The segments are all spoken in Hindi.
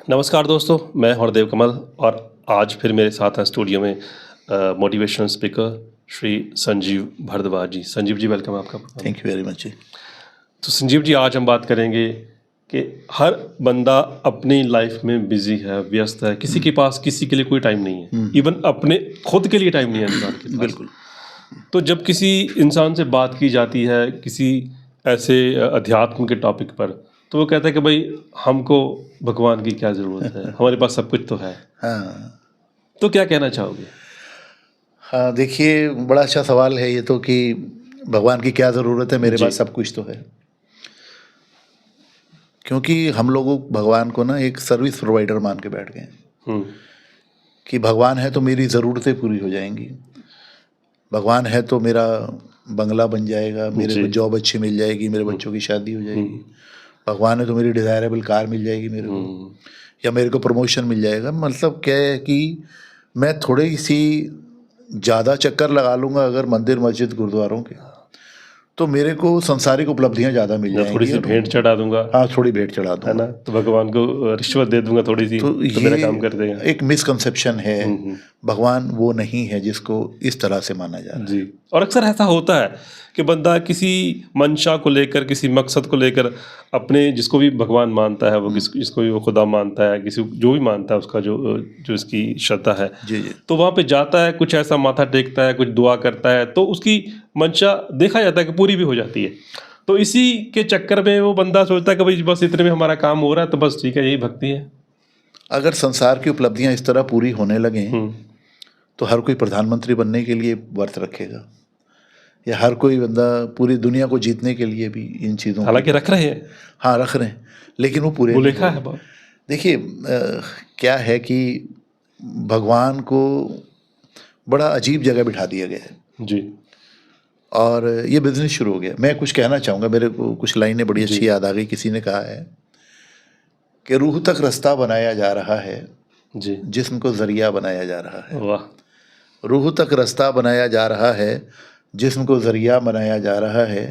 नमस्कार दोस्तों, मैं हरदेव कमल और आज फिर मेरे साथ हैं स्टूडियो में motivational speaker Shri Sanjeev Bhardwaj ji. Sanjeev ji, welcome आपका program. Thank you very much ji. तो संजीव जी, आज हम बात करेंगे कि हर बंदा अपनी लाइफ में बिजी है, व्यस्त है, किसी के पास किसी के लिए कोई टाइम नहीं है, इवन अपने खुद के लिए टाइम नहीं है इंसान के पास। बिल्कुल। तो जब किसी इंसान से बात की जाती है किसी ऐसे अध्यात्म के टॉपिक पर, तो वो कहता है कि भाई हमको भगवान की क्या ज़रूरत है, हमारे पास सब कुछ तो है। हाँ तो क्या कहना चाहोगे? हाँ, देखिए बड़ा अच्छा सवाल है ये तो कि भगवान की क्या ज़रूरत है, मेरे जी। पास सब कुछ तो है। क्योंकि हम लोगों भगवान को ना एक सर्विस प्रोवाइडर मान के बैठ गए हैं हम्म। कि भगवान है तो मेरी ज़रूरतें पूरी हो जाएंगी, भगवान है तो मेरा बंगला बन जाएगा, मेरे को जी। जॉब अच्छी मिल जाएगी, मेरे बच्चों की शादी हो जाएगी, भगवान है तो मेरी डिज़ायरेबल कार मिल जाएगी मेरे को, या मेरे को प्रमोशन मिल जाएगा। मतलब क्या है कि मैं थोड़ी सी ज़्यादा चक्कर लगा लूँगा अगर मंदिर मस्जिद गुरुद्वारों के, तो मेरे को सांसारिक उपलब्धियाँ ज़्यादा मिल या थोड़ी जाएंगी। सी और भेंट चढ़ा दूंगा, हाँ, थोड़ी भेंट चढ़ा है ना, दूंगा। तो भगवान को रिश्वत दे दूंगा थोड़ी सी, तो मेरा काम कर देगा। एक मिसकंसेप्शन है, भगवान वो नहीं है जिसको इस तरह से माना जा रहा है। जी। और अक्सर ऐसा होता है कि बंदा किसी मंशा को लेकर, किसी मकसद को लेकर, अपने जिसको भी भगवान मानता है, वो जिसको भी वो खुदा मानता है, किसी जो भी मानता है उसका जो जो इसकी श्रद्धा है, जी जी। तो वहाँ पे जाता है, कुछ ऐसा माथा टेकता है, कुछ दुआ करता है, तो उसकी मंशा देखा जाता है कि पूरी भी हो जाती है। तो इसी के चक्कर में वो बंदा सोचता है कि भाई बस इतने में हमारा काम हो रहा है, तो बस ठीक है, यही भक्ति है। अगर संसार की उपलब्धियां इस तरह पूरी होने लगें तो हर कोई प्रधानमंत्री बनने के लिए व्रत रखेगा, या हर कोई बंदा पूरी दुनिया को जीतने के लिए भी इन चीज़ों हालांकि रख रहे हैं, हाँ रख रहे हैं, लेकिन वो पूरे वो नहीं लिखा हो है रहे। बहुत। देखिए क्या है कि भगवान को बड़ा अजीब जगह बिठा दिया गया है जी। और ये बिजनेस शुरू हो गया। मैं कुछ कहना चाहूँगा, मेरे को कुछ लाइनें बड़ी जी। अच्छी याद आ गई। किसी ने कहा है कि रूह तक रास्ता बनाया जा रहा है, जी। जिस्म को जरिया बनाया जा रहा है। वाह। रूह तक रास्ता बनाया जा रहा है, जिस्म को जरिया बनाया जा रहा है।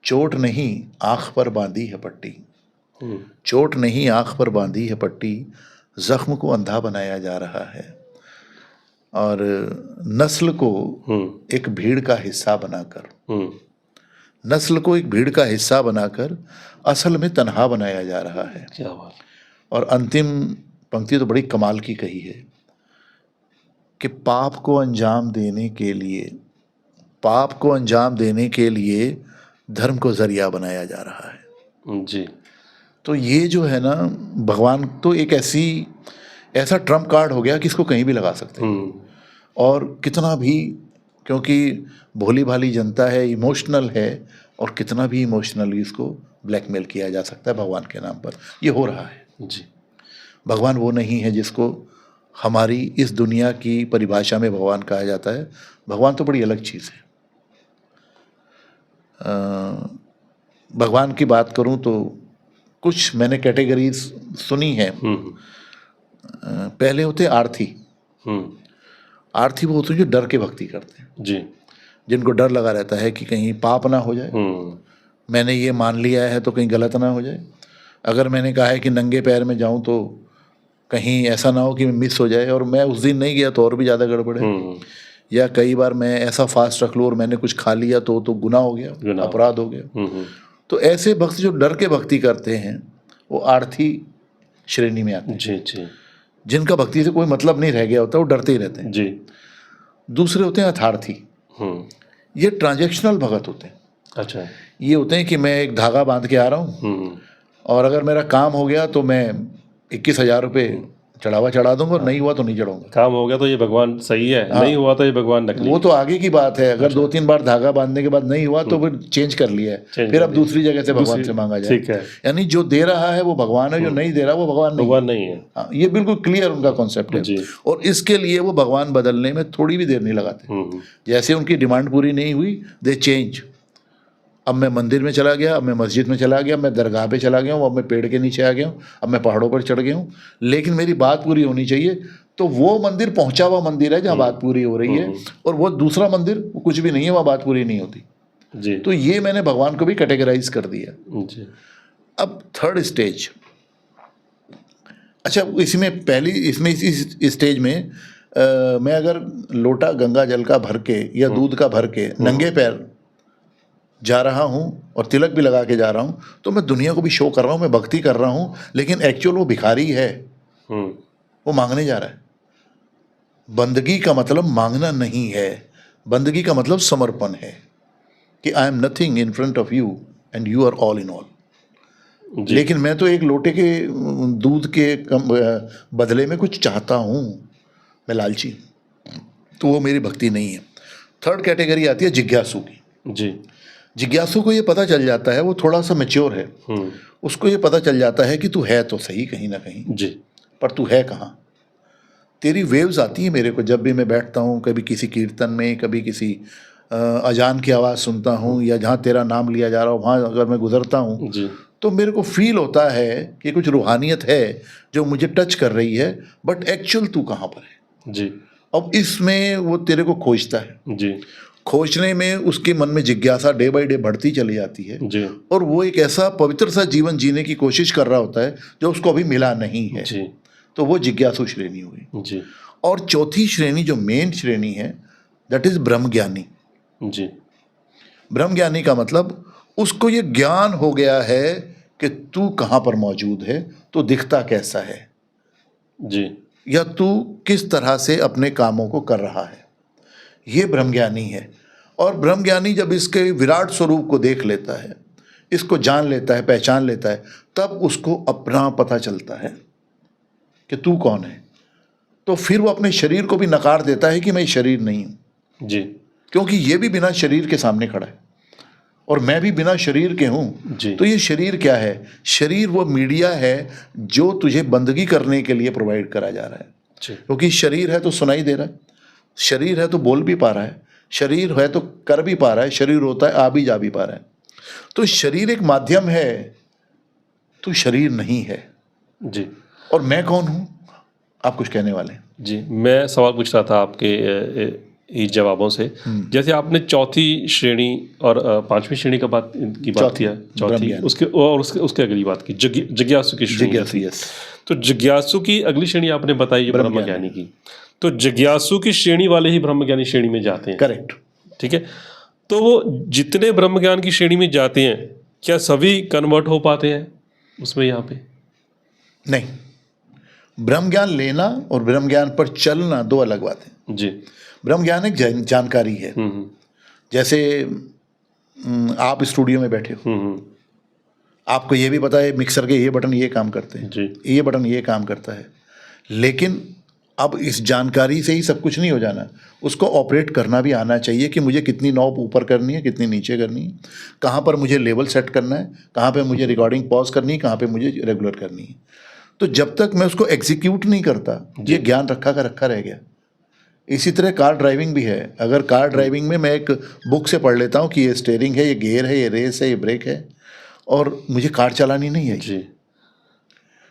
चोट नहीं आँख पर बांधी है पट्टी, चोट नहीं आँख पर बांधी है पट्टी, जख्म को अंधा बनाया जा रहा है। और नस्ल को एक भीड़ का हिस्सा बनाकर, नस्ल को एक भीड़ का हिस्सा बनाकर असल में तन्हा बनाया जा रहा है। क्या बात। और अंतिम पंक्ति तो बड़ी कमाल की कही है कि पाप को अंजाम देने के लिए, पाप को अंजाम देने के लिए धर्म को जरिया बनाया जा रहा है। जी। तो ये जो है ना, भगवान तो एक ऐसा ट्रम्प कार्ड हो गया कि इसको कहीं भी लगा सकते हैं, और कितना भी, क्योंकि भोली भाली जनता है, इमोशनल है, और कितना भी इमोशनली इसको ब्लैकमेल किया जा सकता है भगवान के नाम पर। ये हो रहा है। जी। भगवान वो नहीं है जिसको हमारी इस दुनिया की परिभाषा में भगवान कहा जाता है। भगवान तो बड़ी अलग चीज़ है। भगवान की बात करूं तो कुछ मैंने कैटेगरीज सुनी है। पहले होते आर्थी। आर्थी वो होते हैं जो डर के भक्ति करते हैं, जी। जिनको डर लगा रहता है कि कहीं पाप ना हो जाए, मैंने ये मान लिया है तो कहीं गलत ना हो जाए, अगर मैंने कहा है कि नंगे पैर में जाऊं तो कहीं ऐसा ना हो कि मिस हो जाए और मैं उस दिन नहीं गया तो और भी ज़्यादा गड़बड़ है, या कई बार मैं ऐसा फास्ट रख लूँ और मैंने कुछ खा लिया तो गुनाह हो गया, अपराध हो गया। तो ऐसे भक्त जो डर के भक्ति करते हैं वो आर्थी श्रेणी में आते हैं। जी। जी। जिनका भक्ति से कोई मतलब नहीं रह गया होता, वो डरते ही रहते हैं। जी। दूसरे होते हैं अर्थार्थी। ये ट्रांजैक्शनल भगत होते हैं। अच्छा। ये होते हैं कि मैं एक धागा बांध के आ रहा हूँ और अगर मेरा काम हो गया तो मैं 21,000 रुपये चढ़ावा चढ़ा दूंगा, और नहीं हुआ तो नहीं चढ़ाऊंगा। काम हो गया तो ये भगवान सही है, नहीं हुआ तो ये भगवान नकली। वो तो आगे की बात है। अगर 2-3 बार धागा बांधने के बाद नहीं हुआ तो फिर चेंज कर लिया है, फिर अब दूसरी जगह से भगवान से मांगा जाए। ठीक है। यानी जो दे रहा है वो भगवान है, जो नहीं दे रहा वो भगवान नहीं है। हाँ, ये बिल्कुल क्लियर उनका कॉन्सेप्ट है। और इसके लिए वो भगवान बदलने में थोड़ी भी देर नहीं लगाते। जैसे उनकी डिमांड पूरी नहीं हुई, दे चेंज। अब मैं मंदिर में चला गया, अब मैं मस्जिद में चला गया, मैं दरगाह पे चला गया हूँ, अब मैं पेड़ के नीचे आ गया हूँ, अब मैं पहाड़ों पर चढ़ गया हूँ, लेकिन मेरी बात पूरी होनी चाहिए। तो वो मंदिर पहुंचा हुआ मंदिर है जहाँ बात पूरी हो रही है, और वो दूसरा मंदिर कुछ भी नहीं है, वहाँ बात पूरी नहीं होती। जी। तो ये मैंने भगवान को भी कैटेगराइज कर दिया। जी। अब थर्ड स्टेज, अच्छा, इसमें इस स्टेज में मैं अगर लोटा गंगा जल का भर के या दूध का भर के नंगे पैर जा रहा हूँ और तिलक भी लगा के जा रहा हूँ, तो मैं दुनिया को भी शो कर रहा हूँ, मैं भक्ति कर रहा हूँ, लेकिन एक्चुअल वो भिखारी है, वो मांगने जा रहा है। बंदगी का मतलब मांगना नहीं है, बंदगी का मतलब समर्पण है कि I am nothing in front of you and you are all in all. लेकिन मैं तो एक लोटे के दूध के बदले में कुछ चाहता हूँ, मैं लालची, तो वो मेरी भक्ति नहीं है। थर्ड कैटेगरी आती है जिज्ञासु की। जी। जिज्ञासु को ये पता चल जाता है, वो थोड़ा सा मैच्योर है, उसको ये पता चल जाता है कि तू है तो सही कहीं ना कहीं जी, पर तू है कहाँ। तेरी वेव्स आती है मेरे को जब भी मैं बैठता हूँ, कभी किसी कीर्तन में, कभी किसी अजान की आवाज़ सुनता हूँ, या जहाँ तेरा नाम लिया जा रहा हो वहाँ अगर मैं गुजरता हूँ तो मेरे को फील होता है कि कुछ रूहानियत है जो मुझे टच कर रही है, बट एक्चुअल तू कहाँ पर है जी। अब इसमें वो तेरे को खोजता है जी। खोजने में उसके मन में जिज्ञासा डे बाय डे बढ़ती चली जाती है जी। और वो एक ऐसा पवित्र सा जीवन जीने की कोशिश कर रहा होता है जो उसको अभी मिला नहीं है जी। तो वो जिज्ञासु श्रेणी हुई जी। और चौथी श्रेणी जो मेन श्रेणी है दैट इज ब्रह्मज्ञानी। जी। ब्रह्मज्ञानी का मतलब उसको ये ज्ञान हो गया है कि तू कहाँ पर मौजूद है, तो दिखता कैसा है जी, या तू किस तरह से अपने कामों को कर रहा है, ये ब्रह्मज्ञानी है। और ब्रह्मज्ञानी जब इसके विराट स्वरूप को देख लेता है, इसको जान लेता है, पहचान लेता है, तब उसको अपना पता चलता है कि तू कौन है। तो फिर वो अपने शरीर को भी नकार देता है कि मैं शरीर नहीं हूँ जी, क्योंकि ये भी बिना शरीर के सामने खड़ा है और मैं भी बिना शरीर के हूँ। तो ये शरीर क्या है? शरीर वो मीडिया है जो तुझे बंदगी करने के लिए प्रोवाइड करा जा रहा है। क्योंकि शरीर है तो सुनाई दे रहा है, शरीर है तो बोल भी पा रहा है, शरीर है तो कर भी पा रहा है, शरीर होता है आ भी जा भी पा रहा है। तो शरीर एक माध्यम है, तो शरीर नहीं है। जी। और मैं कौन हूँ? आप कुछ कहने वाले हैं? जी, मैं सवाल पूछ रहा था आपके इस जवाबों से। जैसे आपने चौथी श्रेणी और पांचवी श्रेणी की बात किया, चौथी उसके अगली बात की जिज्ञासु की श्रेणी। तो जिज्ञासु की अगली श्रेणी आपने बताई ब्रह्मज्ञानी की। तो जिज्ञासु की श्रेणी वाले ही ब्रह्मज्ञानी श्रेणी में जाते हैं। करेक्ट, ठीक है। तो वो जितने ब्रह्मज्ञान की श्रेणी में जाते हैं, क्या सभी कन्वर्ट हो पाते हैं उसमें? यहाँ पे नहीं, ब्रह्मज्ञान लेना और ब्रह्मज्ञान पर चलना दो अलग बातें। जी। ब्रह्मज्ञान एक जानकारी है। जैसे आप स्टूडियो में बैठे हो, आपको ये भी पता है मिक्सर के ये बटन ये काम करते हैं, ये बटन ये काम करता है, लेकिन अब इस जानकारी से ही सब कुछ नहीं हो जाना, उसको ऑपरेट करना भी आना चाहिए कि मुझे कितनी नॉब ऊपर करनी है, कितनी नीचे करनी है, कहाँ पर मुझे लेवल सेट करना है, कहाँ पर मुझे रिकॉर्डिंग पॉज करनी है, कहाँ पर मुझे रेगुलर करनी है। तो जब तक मैं उसको एग्जीक्यूट नहीं करता, ये ज्ञान रखा का रखा रह गया। इसी तरह कार ड्राइविंग भी है। अगर कार ड्राइविंग में मैं एक बुक से पढ़ लेता हूँ कि ये स्टीयरिंग है, ये गियर है, ये रेस है, ये ब्रेक है, और मुझे कार चलानी नहीं है जी,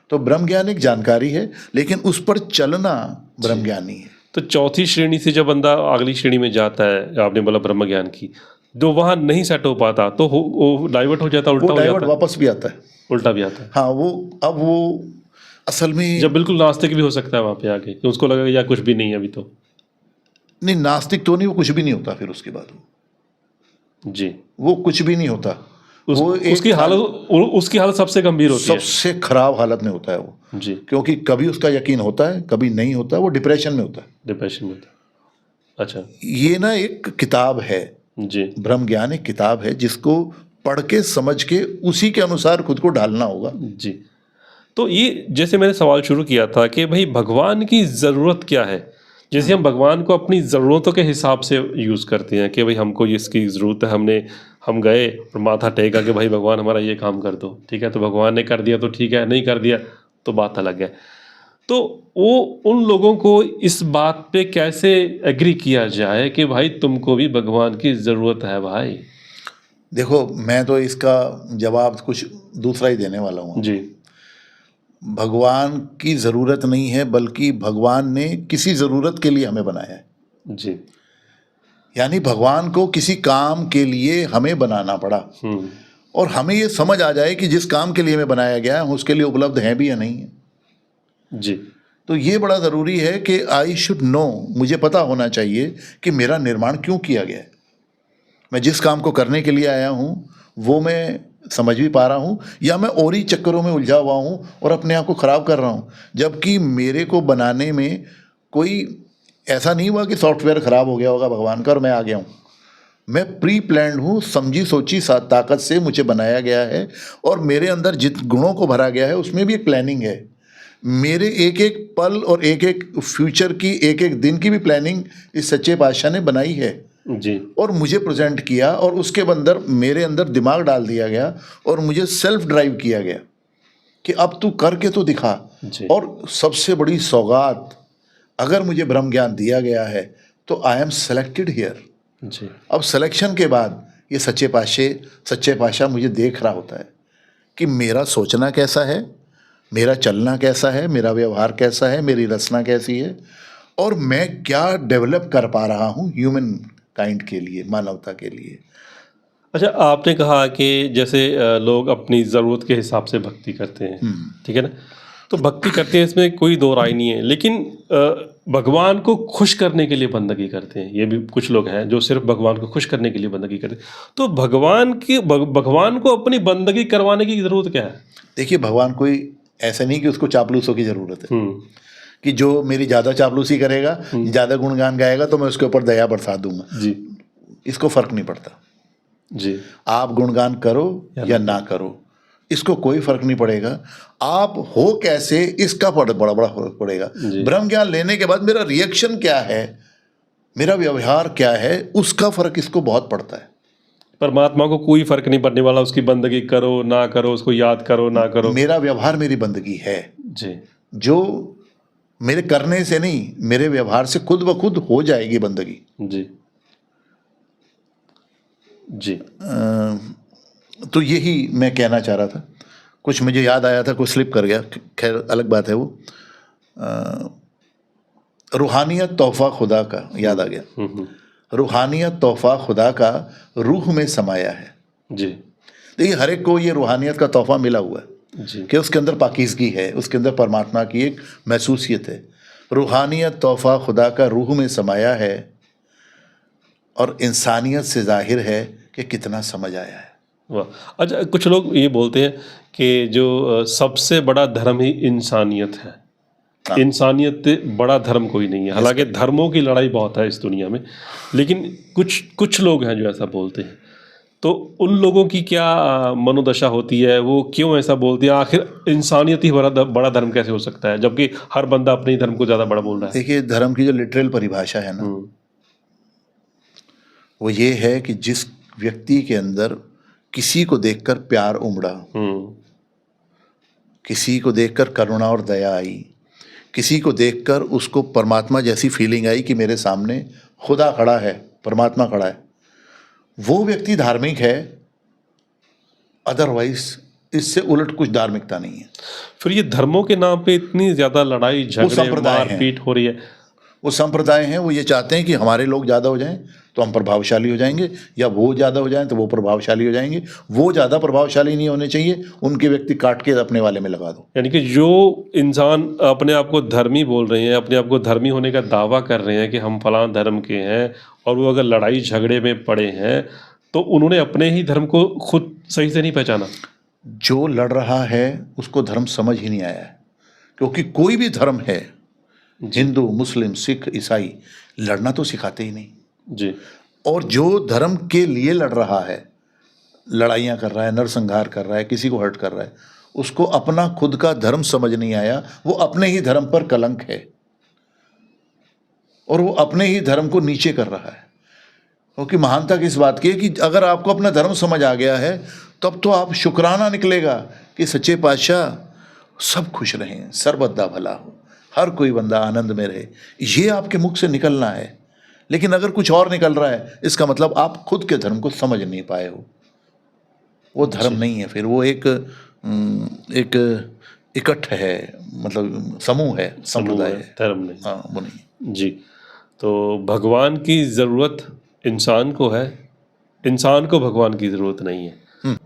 तो ब्रह्मज्ञान एक जानकारी है, लेकिन उस पर चलना ब्रह्मज्ञानी है। तो चौथी श्रेणी से जब बंदा अगली श्रेणी में जाता है, आपने बोला ब्रह्मज्ञान की, तो वहाँ नहीं सेट हो पाता तो वो डाइवर्ट हो जाता, उल्टा हो जाता, वापस भी आता है, उल्टा भी आता है। हाँ, वो असल में जब बिल्कुल नास्तिक भी हो सकता है वहाँ पे आके, तो उसको लगेगा यार कुछ भी नहीं है अभी तो। नहीं, नास्तिक तो नहीं, वो कुछ भी नहीं होता फिर उसके बाद जी, वो कुछ भी नहीं होता। उसकी हालत सबसे गंभीर होती है, सबसे खराब हालत में होता है वो जी, क्योंकि कभी उसका यकीन होता है, कभी नहीं होता, वो डिप्रेशन में होता है। डिप्रेशन में होता है। अच्छा, ये ना एक किताब है जी, ब्रह्मज्ञान एक किताब है जिसको पढ़ के समझ के उसी के अनुसार खुद को ढालना होगा जी। तो ये जैसे मैंने सवाल शुरू किया था कि भाई भगवान की ज़रूरत क्या है, जैसे हम भगवान को अपनी ज़रूरतों के हिसाब से यूज़ करते हैं कि भाई हमको इसकी ज़रूरत है, हम गए और माथा टेका कि भाई भगवान हमारा ये काम कर दो, ठीक है, तो भगवान ने कर दिया तो ठीक है, नहीं कर दिया तो बात अलग है। तो वो उन लोगों को इस बात पे कैसे एग्री किया जाए कि भाई तुमको भी भगवान की ज़रूरत है भाई? देखो, मैं तो इसका जवाब कुछ दूसरा ही देने वाला हूँ जी। भगवान की ज़रूरत नहीं है, बल्कि भगवान ने किसी ज़रूरत के लिए हमें बनाया है जी। यानी भगवान को किसी काम के लिए हमें बनाना पड़ा और हमें ये समझ आ जाए कि जिस काम के लिए हमें बनाया गया है उसके लिए उपलब्ध है भी या नहीं है। जी। तो ये बड़ा ज़रूरी है कि आई शुड नो, मुझे पता होना चाहिए कि मेरा निर्माण क्यों किया गया है। मैं जिस काम को करने के लिए आया हूँ वो मैं समझ भी पा रहा हूँ, या मैं और ही चक्करों में उलझा हुआ हूँ और अपने आप को ख़राब कर रहा हूँ, जबकि मेरे को बनाने में कोई ऐसा नहीं हुआ कि सॉफ्टवेयर ख़राब हो गया होगा भगवान का और मैं आ गया हूँ। मैं प्री प्लान्ड हूँ, समझी सोची ताकत से मुझे बनाया गया है, और मेरे अंदर जित गुणों को भरा गया है उसमें भी एक प्लानिंग है। मेरे एक एक पल और एक एक फ्यूचर की, एक एक दिन की भी प्लानिंग इस सच्चे पातशाह ने बनाई है जी। और मुझे प्रेजेंट किया, और उसके अंदर मेरे अंदर दिमाग डाल दिया गया और मुझे सेल्फ ड्राइव किया गया कि अब तू करके तो दिखा। और सबसे बड़ी सौगात, अगर मुझे ब्रह्म ज्ञान दिया गया है तो आई एम सेलेक्टेड हियर। अब सिलेक्शन के बाद ये सच्चे पातशाह मुझे देख रहा होता है कि मेरा सोचना कैसा है, मेरा चलना कैसा है, मेरा व्यवहार कैसा है, मेरी रचना कैसी है, और मैं क्या डेवलप कर पा रहा हूँ ह्यूमन काइंड के लिए, मानवता के लिए। अच्छा, आपने कहा कि जैसे लोग अपनी ज़रूरत के हिसाब से भक्ति करते हैं, ठीक है ना, तो भक्ति करते हैं, इसमें कोई दो राय नहीं है, लेकिन भगवान को खुश करने के लिए बंदगी करते हैं। ये भी कुछ लोग हैं जो सिर्फ भगवान को खुश करने के लिए बंदगी करते हैं। तो भगवान को अपनी बंदगी करवाने की ज़रूरत क्या है? देखिए, भगवान कोई ऐसा नहीं कि उसको चापलूसों की ज़रूरत है कि जो मेरी ज़्यादा चापलूसी करेगा, ज़्यादा गुणगान गाएगा तो मैं उसके ऊपर दया बरसा दूंगा जी। इसको फ़र्क नहीं पड़ता जी। आप गुणगान करो या ना करो, इसको कोई फर्क नहीं पड़ेगा। आप हो कैसे, इसका बड़ा बड़ा फर्क पड़ेगा। ब्रह्म ज्ञान लेने के बाद मेरा रिएक्शन क्या है, मेरा व्यवहार क्या है, उसका फर्क इसको बहुत पड़ता है। परमात्मा को कोई फर्क नहीं पड़ने वाला, उसकी बंदगी करो ना करो, उसको याद करो ना करो। मेरा व्यवहार मेरी बंदगी है जी। जो मेरे करने से नहीं, मेरे व्यवहार से खुद ब खुद हो जाएगी बंदगी। जी। जी। तो यही मैं कहना चाह रहा था। कुछ मुझे याद आया था, कुछ स्लिप कर गया, खैर अलग बात है वो। रूहानियत तोहफा खुदा का याद आ गया। रूहानियत तोहफा खुदा का रूह में समाया है। जी। देखिए, हर एक को ये रूहानियत का तोहफा मिला हुआ है कि उसके अंदर पाकीज़गी है, उसके अंदर परमात्मा की एक महसूसियत है। रूहानियत तोहफा खुदा का रूह में समाया है, और इंसानियत से जाहिर है कि कितना समझ आया है। वाह। अच्छा, कुछ लोग ये बोलते हैं कि जो सबसे बड़ा धर्म ही इंसानियत है। इंसानियत से बड़ा धर्म कोई नहीं है। हालांकि धर्मों की लड़ाई बहुत है इस दुनिया में, लेकिन कुछ लोग हैं जो ऐसा बोलते हैं। तो उन लोगों की क्या मनोदशा होती है, वो क्यों ऐसा बोलते हैं? आखिर इंसानियत ही बड़ा धर्म कैसे हो सकता है, जबकि हर बंदा अपने ही धर्म को ज़्यादा बड़ा बोल रहा है? देखिए, धर्म की जो लिटरल परिभाषा है ना, वो ये है कि जिस व्यक्ति के अंदर किसी को देखकर प्यार उमड़ा, किसी को देखकर करुणा और दया आई, किसी को देखकर उसको परमात्मा जैसी फीलिंग आई कि मेरे सामने खुदा खड़ा है, परमात्मा खड़ा है, वो व्यक्ति धार्मिक है। अदरवाइज इससे उलट कुछ धार्मिकता नहीं है। फिर ये धर्मों के नाम पे इतनी ज़्यादा लड़ाई झगड़े मारपीट हो रही है। वो संप्रदाय हैं, वो ये चाहते हैं कि हमारे लोग ज़्यादा हो जाएं तो हम प्रभावशाली हो जाएंगे, या वो ज़्यादा हो जाएं तो वो प्रभावशाली हो जाएंगे। वो ज़्यादा प्रभावशाली नहीं होने चाहिए, उनके व्यक्ति काट के अपने वाले में लगा दो। यानी कि जो इंसान अपने आप को धर्मी बोल रहे हैं, अपने आप को धर्मी होने का दावा कर रहे हैं कि हम फलां धर्म के हैं, और वो अगर लड़ाई झगड़े में पड़े हैं तो उन्होंने अपने ही धर्म को खुद सही से नहीं पहचाना। जो लड़ रहा है उसको धर्म समझ ही नहीं आया है, क्योंकि कोई भी धर्म है, हिंदू, मुस्लिम, सिख, ईसाई, लड़ना तो सिखाते ही नहीं जी। और जो धर्म के लिए लड़ रहा है, लड़ाइयाँ कर रहा है, नरसंहार कर रहा है, किसी को हर्ट कर रहा है, उसको अपना खुद का धर्म समझ नहीं आया। वो अपने ही धर्म पर कलंक है और वो अपने ही धर्म को नीचे कर रहा है। क्योंकि महानता किस बात की है कि अगर आपको अपना धर्म समझ आ गया है, तब तो आप शुक्राना निकलेगा कि सच्चे पातशाह सब खुश रहें, सर्वदा भला हो, हर कोई बंदा आनंद में रहे। ये आपके मुख से निकलना है। लेकिन अगर कुछ और निकल रहा है, इसका मतलब आप खुद के धर्म को समझ नहीं पाए हो। वो धर्म नहीं है, फिर वो एक इकट्ठ है, मतलब समूह है, संप्रदाय है, धर्म नहीं। हाँ, वो नहीं जी। तो भगवान की ज़रूरत इंसान को है, इंसान को भगवान की ज़रूरत नहीं है।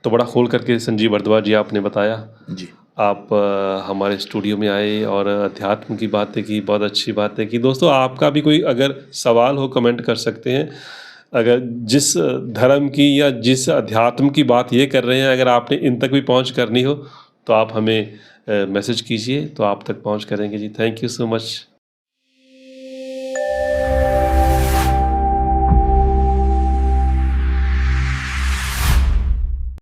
तो बड़ा खोल करके संजीव भारद्वाज जी आपने बताया। जी। आप हमारे स्टूडियो में आए और अध्यात्म की बातें की, बहुत अच्छी बातें की। दोस्तों आपका भी कोई अगर सवाल हो कमेंट कर सकते हैं। अगर जिस धर्म की या जिस अध्यात्म की बात ये कर रहे हैं, अगर आपने इन तक भी पहुंच करनी हो तो आप हमें मैसेज कीजिए, तो आप तक पहुंच करेंगे जी। Thank you so much.